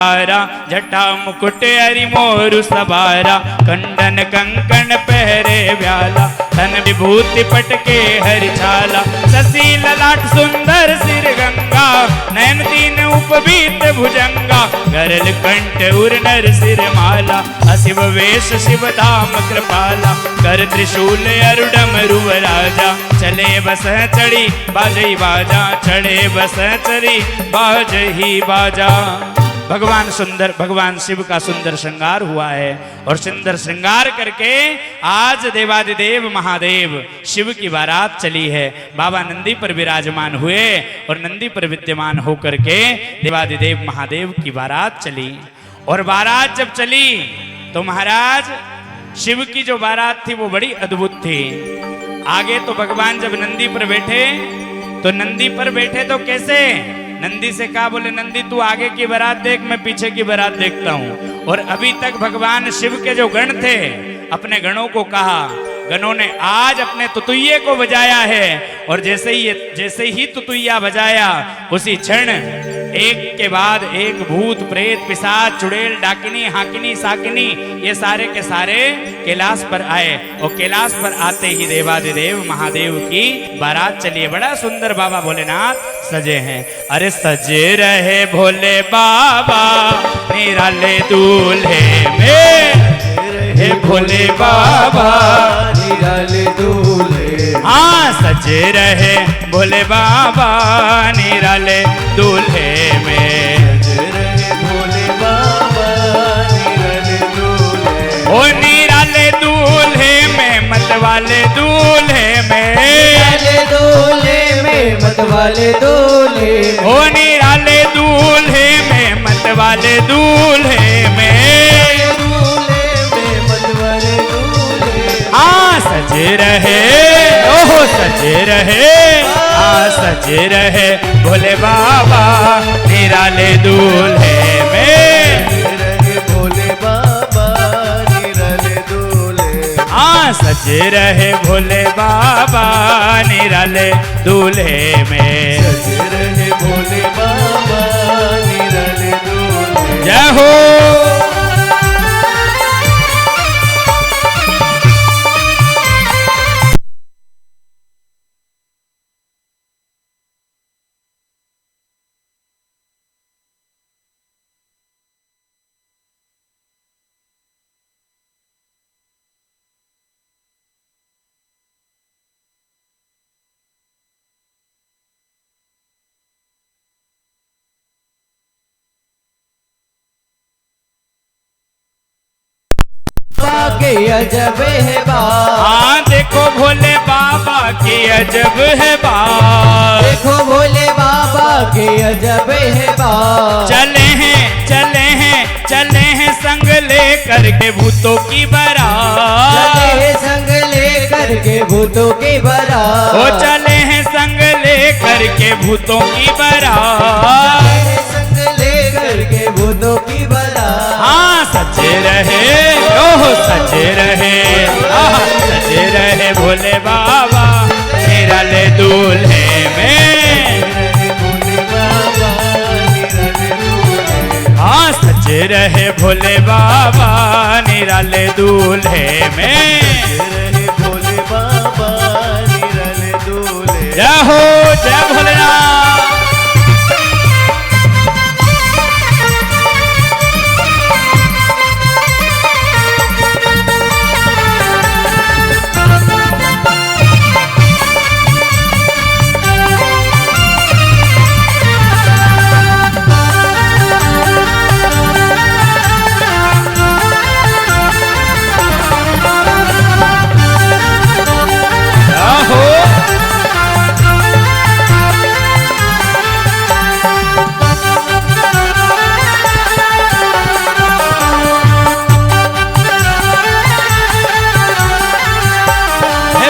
जटा मुकुट हरि मोरु सवारा, कंडन कंकण पहरे व्याला, धन विभूति पटके हरि छाला, शशि ललाट सुंदर सिर गंगा, नयन तीन उपबीत भुजंगा, गरल कंठ उर नर सिर माला, अशिव वेश शिव धाम कृपाला, कर त्रिशूल अरुडम रुव राजा, चले बस चढ़ी बाजई बाजा, चढ़े बस चढ़ी बाजही बाजा। भगवान शिव का सुंदर श्रृंगार हुआ है और सुंदर श्रृंगार करके आज देवादिदेव महादेव शिव की बारात चली है। बाबा नंदी पर विराजमान हुए और नंदी पर विद्यमान होकर के देवादिदेव महादेव की बारात चली। और बारात जब चली तो महाराज शिव की जो बारात थी वो बड़ी अद्भुत थी। आगे तो भगवान जब नंदी पर बैठे तो नंदी पर बैठे तो कैसे, नंदी से कहा, बोले नंदी तू आगे की बारात देख, मैं पीछे की बारात देखता हूं। और अभी तक भगवान शिव के जो गण थे अपने गणों को कहा, गणों ने आज अपने तुतुइये को बजाया है और जैसे ही तुतुइया बजाया उसी क्षण एक के बाद एक भूत प्रेत पिशाच चुड़ैल डाकिनी हाकिनी साकिनी ये सारे के सारे कैलाश पर आए और कैलाश पर आते ही देवादिदेव महादेव की बारात चली। बड़ा सुंदर बाबा भोलेनाथ सजे हैं। अरे सजे रहे भोले बाबा निराले दूल्हे में, हे भोले बाबा निराले दूल्हे, हाँ सजे रहे भोले बाबा निराले दूल्हे में, सजे रहे भोले बाबा निराले दूल्हे, ओ निराले दूल्हे में मतवाले दूल्हे में, निराले दूल्हे में मतवाले दूल्हे, ओ निराले दूल्हे में मतवाले दूल्हे में, सजे रहे ओहो सजे रहे, सजे रहे भोले बाबा निराले दूल्हे में, भोले बाबा निराले दूल्हे, सजे रहे भोले बाबा निराले दूल्हे में, सजे रहे भोले बाबा निराले दूल्हे। जय हो। के अजब है बात, हाँ देखो भोले बाबा की अजब है बात, देखो भोले बाबा के अजब है बात, चले हैं चले हैं चले हैं संग ले करके भूतों की बारात, चले हैं संग ले करके भूतों की बारात, ओ चले हैं संग ले करके भूतों की बारात, संग ले करके भूतों की बारात, हाँ सजे रहे ओह सजे रहे, सजे रहे भोले बाबा निराले दूल्हे में, हाँ सजे रहे भोले बाबा निराले दूल्हे में, भोले बाबा निराले दूल्हे। जय हो जय भोलेनाथ।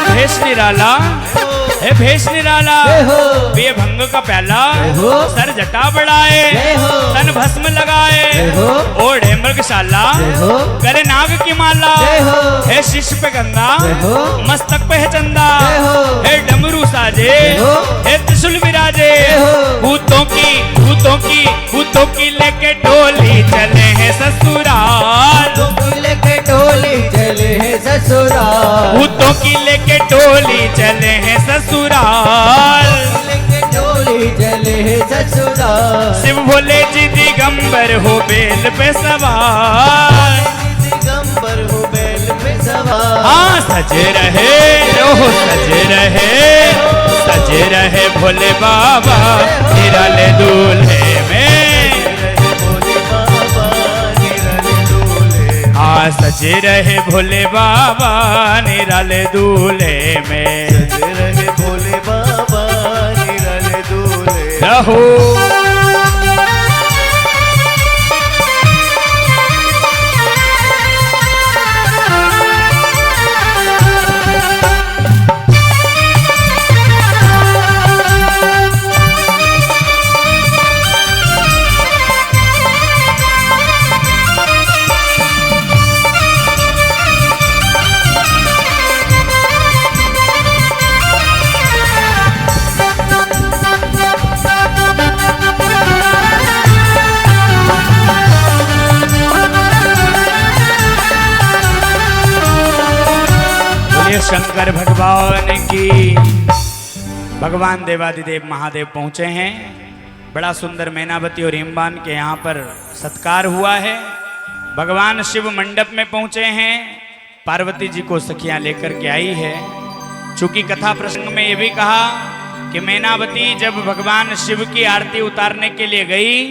भेष निराला, हे भेष निराला, हो ये गंग का प्याला, जय हो। सर जटा बढ़ाए, जय हो। तन भस्म लगाए, जय हो। ओढ़े मृगशाला, जय हो। करे नाग की माला, जय हो। है शीश पे गंगा, जय हो। मस्तक पे है चंदा, जय हो। है डमरू साजे, जय हो। है त्रिशूल विराजे, जय हो। भूतों की लेके डोली चले हैं ससुराल, लेके टोली चले हैं ससुराल, भूतों की लेके डोली चले हैं ससुराल। लेके टोली चले हैं ससुराल, शिव भोले जी दिगंबर हो बेल पे सवार, दिगंबर हो बैल पे सवार। हाँ सजे रहे, ओहो सजे रहे भोले बाबा निराले दूल्हे में, भोले बाबा निराले दूल्हे, हाँ सजे रहे भोले बाबा निराले दूल्हे में। सजे रहे भोले बाबा निराले दूल्हे। रहो शंकर भगवान की। भगवान देवादिदेव महादेव पहुंचे हैं। बड़ा सुंदर मैनावती और हिमवान के यहाँ पर सत्कार हुआ है। भगवान शिव मंडप में पहुंचे हैं। पार्वती जी को सखियां लेकर के आई है। चूंकि कथा प्रसंग में ये भी कहा कि मैनावती जब भगवान शिव की आरती उतारने के लिए गई,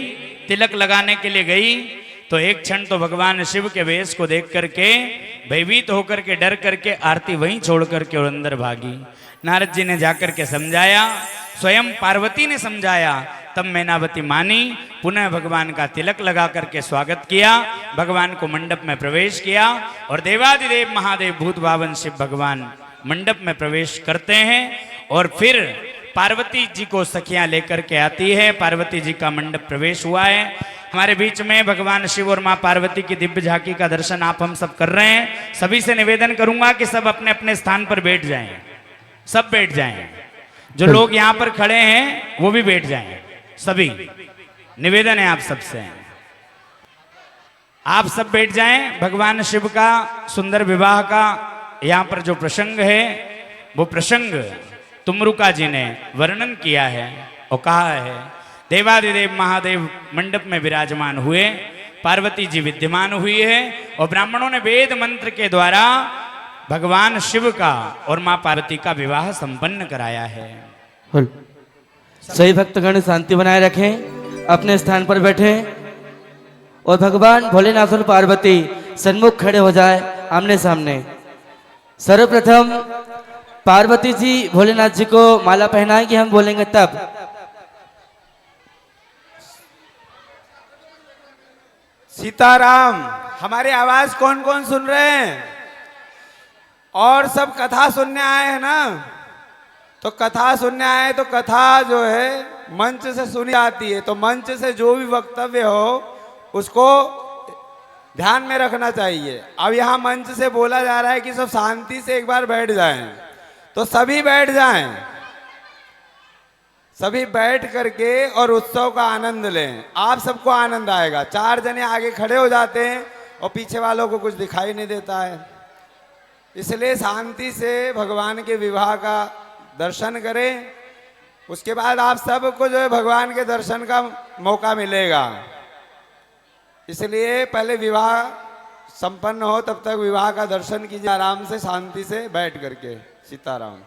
तिलक लगाने के लिए गई, तो एक क्षण तो भगवान शिव के वेश को देख करके भयभीत होकर के डर करके आरती वहीं छोड़ करके और अंदर भागी। नारद जी ने जाकर के समझाया, स्वयं पार्वती ने समझाया, तब मैनावती मानी। पुनः भगवान का तिलक लगा करके स्वागत किया, भगवान को मंडप में प्रवेश किया और देवादिदेव महादेव भूत भावन शिव भगवान मंडप में प्रवेश करते हैं। और फिर पार्वती जी को सखियां लेकर के आती है। पार्वती जी का मंडप प्रवेश हुआ है। हमारे बीच में भगवान शिव और मां पार्वती की दिव्य झांकी का दर्शन आप हम सब कर रहे हैं। सभी से निवेदन करूंगा कि सब अपने अपने स्थान पर बैठ जाएं, सब बैठ जाएं। जो लोग यहां पर खड़े हैं वो भी बैठ जाएं, सभी निवेदन है आप सबसे, आप सब बैठ जाएं। भगवान शिव का सुंदर विवाह का यहां पर जो प्रसंग है वो प्रसंग तुमरुका जी ने वर्णन किया है और कहा है। देवादिदेव महादेव मंडप में विराजमान हुए, पार्वती जी विद्यमान हुई है और ब्राह्मणों ने वेद मंत्र के द्वारा भगवान शिव का और मां पार्वती का विवाह संपन्न कराया है। सही भक्तगण शांति बनाए रखें, अपने स्थान पर बैठे और भगवान भोलेनाथ और पार्वती सन्मुख खड़े हो जाए आमने सामने। सर्वप्रथम पार्वती जी भोलेनाथ जी को माला पहनाएंगे, हम बोलेंगे तब। सीताराम, हमारी आवाज कौन कौन सुन रहे हैं? और सब कथा सुनने आए हैं ना? तो कथा सुनने आए तो कथा जो है मंच से सुनी जाती है, तो मंच से जो भी वक्तव्य हो उसको ध्यान में रखना चाहिए। अब यहाँ मंच से बोला जा रहा है कि सब शांति से एक बार बैठ जाएं, तो सभी बैठ जाएं, सभी बैठ करके और उत्सव का आनंद लें। आप सबको आनंद आएगा। 4 जने आगे खड़े हो जाते हैं और पीछे वालों को कुछ दिखाई नहीं देता है, इसलिए शांति से भगवान के विवाह का दर्शन करें। उसके बाद आप सबको जो है भगवान के दर्शन का मौका मिलेगा। इसलिए पहले विवाह संपन्न हो तब तक विवाह का दर्शन कीजिए आराम से, शांति से बैठ करके। सीताराम।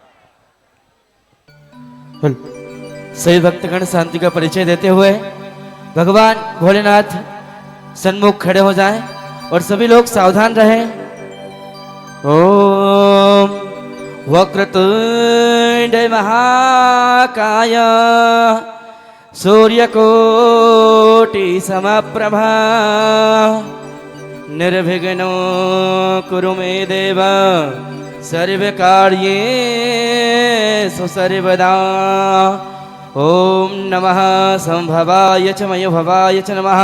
सही भक्तगण शांति का परिचय देते हुए भगवान भोलेनाथ सन्मुख खड़े हो जाएं और सभी लोग सावधान रहें। ओम वक्रतुंड महाकाय सूर्यकोटि समप्रभा निर्विघ्नो कुरु मे देव सर्वकार्येषु सर्वदा। ओम नमः संभवाय च मयोभवाय च नमः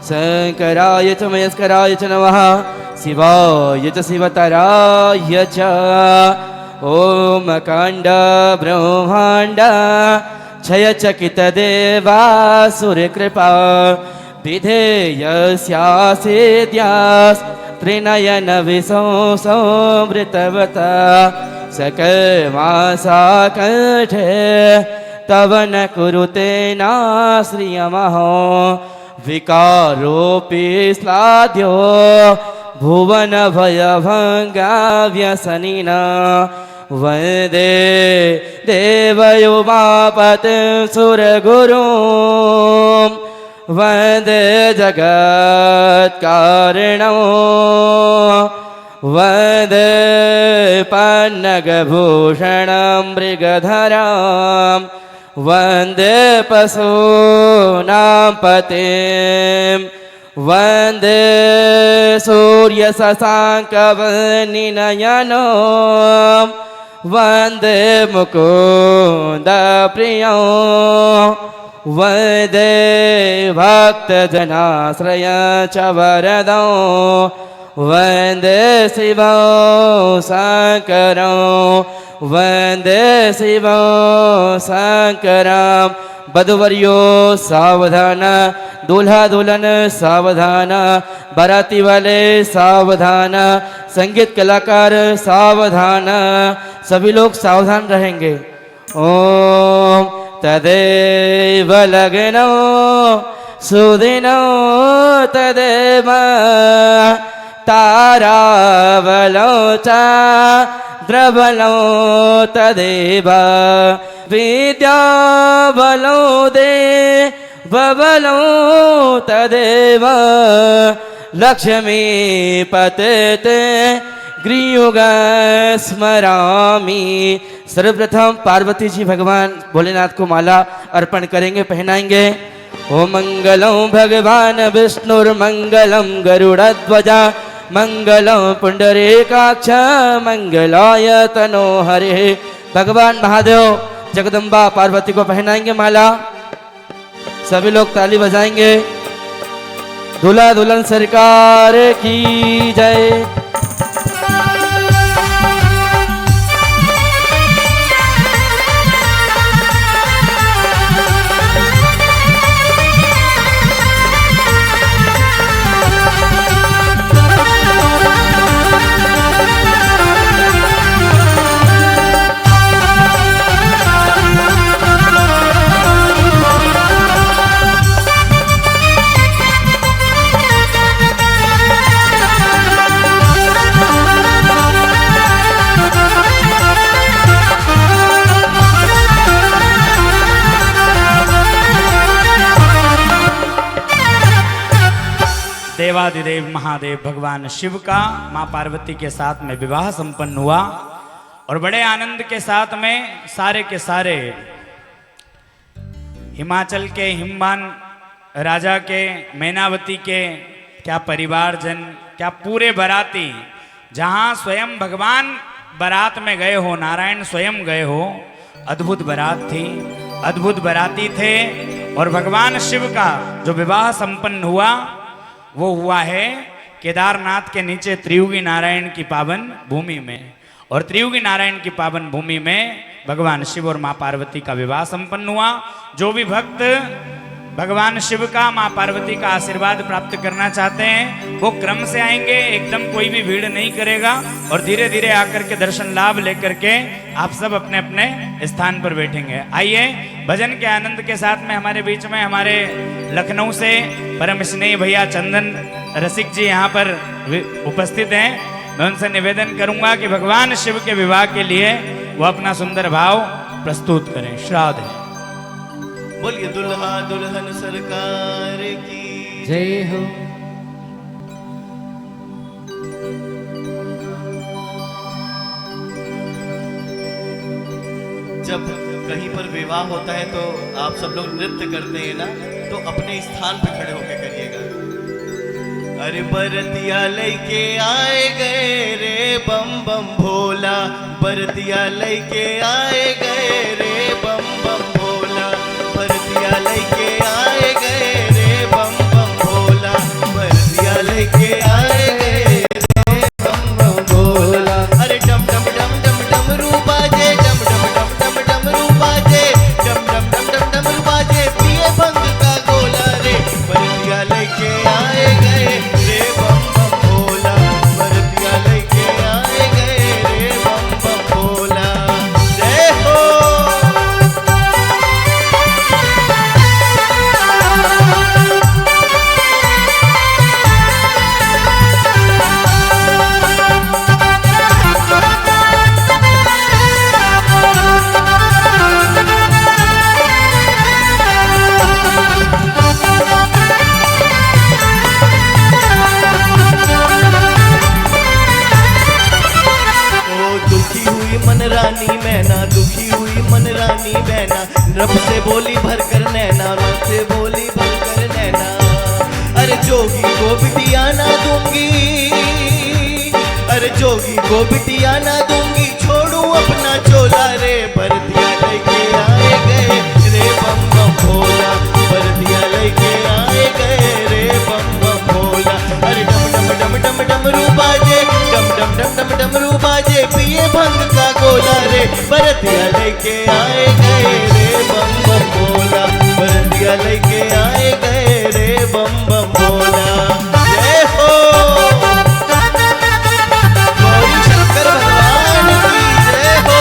शंकराय च मयस्कराय च नमः शिवाय च शिवतराय च ओम अखंड ब्रह्मांड क्षय चकित देवासुर कृपा विधेयस्यासेद्यास् त्रिनयन विसंसंवृतवता सकमासा कंठे तव न कुरुते नाश्रियमहो विकारोऽपि स्लाद्यो भुवन भयभङ्गा व्यसनिना वन्दे देवयुमापतिं सुरगुरुं वन्दे जगत्कारिणो वन्दे पन्नगभूषणं मृगधरां वन्दे पशूनां पतिं वन्दे सूर्यशशाङ्कवनिनयनो वन्दे मुकुन्दप्रियो वन्दे भक्तजनाश्रय च वरदो वन्दे शिवो शङ्करो वन्दे शिवो शङ्करं वधुवर्यो सावधान दूल्हा दुल्हन सावधान बाराती वाले सावधान संगीत कलाकार सावधान सभी लोग सावधान रहेंगे। ओम तदेव लग्नो सुदिनो तदेव तारावलो च द्रवलो तदेव विद्यावलो देवबलो तदेव लक्ष्मीपते गृयुग स्मरामि। सर्वप्रथम पार्वती जी भगवान भोलेनाथ को माला अर्पण करेंगे, पहनाएंगे। ओम मंगलम भगवान विष्णुर्मंगलम गरुड़ध्वजा मंगलम पुंडरीकाक्ष मंगलाय तनो हरे। भगवान महादेव जगदम्बा पार्वती को पहनाएंगे माला। सभी लोग ताली बजाएंगे। दूल्हा दुल्हन सरकार की जय। देवादिदेव महादेव भगवान शिव का मां पार्वती के साथ में विवाह संपन्न हुआ और बड़े आनंद के साथ में सारे के सारे हिमाचल के हिमवान राजा के मैनावती के क्या परिवारजन, क्या पूरे बाराती, जहां स्वयं भगवान बारात में गए हो, नारायण स्वयं गए हो। अद्भुत बारात थी, अद्भुत बाराती थे। और भगवान शिव का जो विवाह संपन्न हुआ वो हुआ है केदारनाथ के नीचे त्रियुगी नारायण की पावन भूमि में। और त्रियुगी नारायण की पावन भूमि में भगवान शिव और मां पार्वती का विवाह संपन्न हुआ। जो भी भक्त भगवान शिव का, मां पार्वती का आशीर्वाद प्राप्त करना चाहते हैं वो क्रम से आएंगे, एकदम कोई भी भीड़ नहीं करेगा। और धीरे धीरे आकर के दर्शन लाभ लेकर के आप सब अपने अपने स्थान पर बैठेंगे। आइए भजन के आनंद के साथ में हमारे बीच में हमारे लखनऊ से परम स्नेही भैया चंदन रसिक जी यहाँ पर उपस्थित हैं। मैं उनसे निवेदन करूंगा कि भगवान शिव के विवाह के लिए वो अपना सुंदर भाव प्रस्तुत करें। श्राद्ध है। बोलिए दुल्हा दुल्हन सरकार की जय हो। जब कहीं पर विवाह होता है तो आप सब लोग नृत्य करते हैं ना, तो अपने स्थान पे खड़े होकर करिएगा। अरे बरतिया लेके आए गए रे बम बम भोला, बरतिया लेके आए गए रे बम बम भोला। लेके आए गए रे बम बम भोला, बरतिया लेके आए गए रे बम बम भोला। अरे डम डम डम डम डमरू बाजे, डम डम डम डम डमरू बाजे, डम डम डम डम डमरू बाजे, पिए भंग का गोला रे, बरतिया लेके आए गए रे बम बम भोला, बरतिया लेके आए गए रे बम बम भोला। जय हो। दुखी हुई मन रानी मैना, दुखी हुई मन रानी मैना, रब से बोली भर कर नैना, रब से बोली भर कर नैना। अरे जोगी को बिटिया ना दूंगी, अरे जोगी को बिटिया ना दूंगी, छोड़ू अपना चोला रे, बरतिया लेके आए गए रे बम बम भोला, बरतिया लेके आए गए रे बम बम भोला। अरे डम डम डम डम डमरू बाजे, डम डम डम डम डमरू बाजे, पिए भंग का गोला रे, बरतिया लेके आए गए रे बम बम भोला, बरतिया लेके आए गए रे बम बम भोला। जय हो। गौरी शंकर भगवान की जय हो।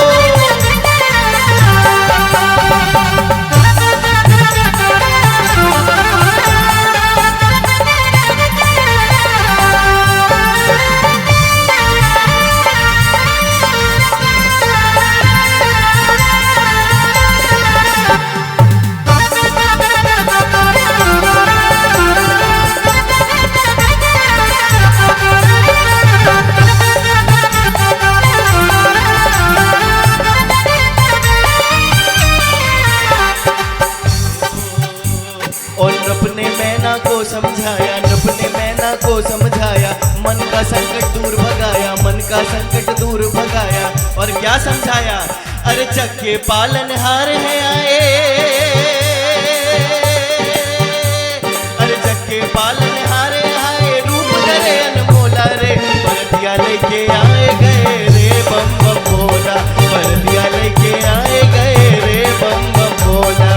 और नभ ने मैना को समझाया, नभ ने मैना को समझाया, मन का संकट दूर भगाया, मन का संकट दूर भगाया। और क्या समझाया? अरे जग के पालनहार है आए, अरे जग के पालनहार आए, रूप धरे अनमोला रे, बरतिया लेके आए गए रे बम बम भोला, बरतिया लेके आए गए रे बम बम भोला।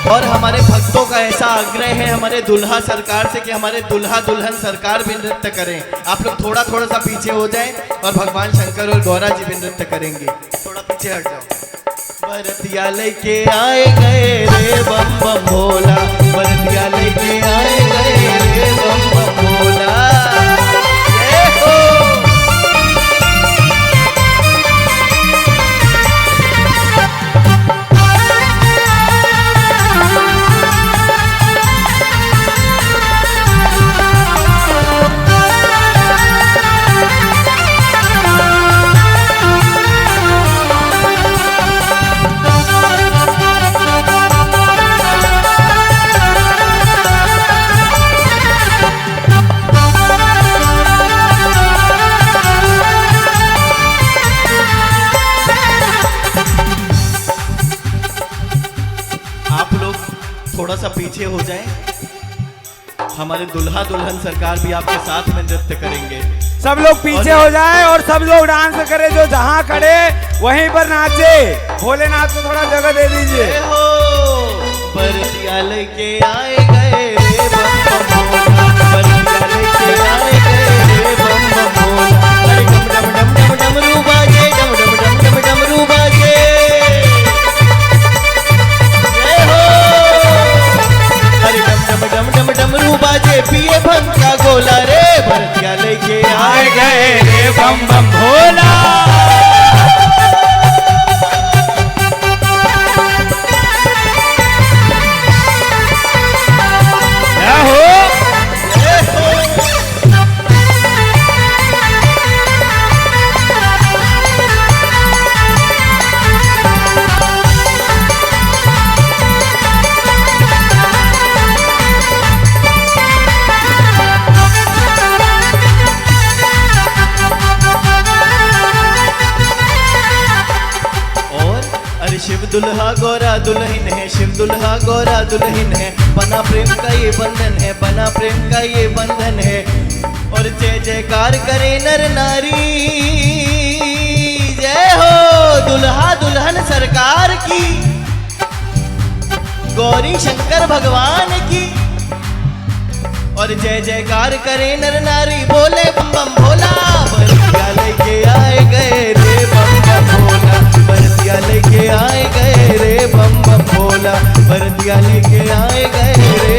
और हमारे भक्तों का ऐसा आग्रह है हमारे दुल्हा सरकार से कि हमारे दुल्हा दुल्हन सरकार भी नृत्य करें। आप लोग थोड़ा थोड़ा सा पीछे हो जाएं और भगवान शंकर और गौरा जी भी नृत्य करेंगे। थोड़ा पीछे हट जाओ। बरतिया लेके आए गए रे बम बम भोला, बरतिया लेके आए गए रे बम बम भोला। जय हो। थोड़ा सा पीछे हो जाएं, हमारे दुल्हा दुल्हन सरकार भी आपके साथ में नृत्य करेंगे। सब लोग पीछे हो जाएं और सब लोग डांस करें, जो जहां खड़े वहीं पर नाचे। भोलेनाथ को थोड़ा जगह दे दीजिए। बरतिया लेके आए गए रे बम बम भोला, बरतिया लेके आए गए रे बम बम भोला। अरे डम डम डम डम डमरू बाजे, डम डम डम डम डमरू बाजे। जय हो। अरे डम डम डम डम डमरू बाजे, पिए भंग का गोला रे, बरतिया लेके आए गए रे बम बम भोला। दुल्हा गोरा दुल्हन है, शिव दुल्हा गोरा दुल्हन है, बना प्रेम का ये बंधन है, बना प्रेम का ये बंधन है। और जय जयकार करे नर नारी, जय हो दुल्हा दुल्हन सरकार की, गौरी शंकर भगवान की। और जय जयकार करे नर नारी, बोले बम बम भोला, बरतिया लेके आए गए रे बम बम भोला, बरतिया लेके आए गए रे बम बम भोला, बरतिया लेके आए गए रे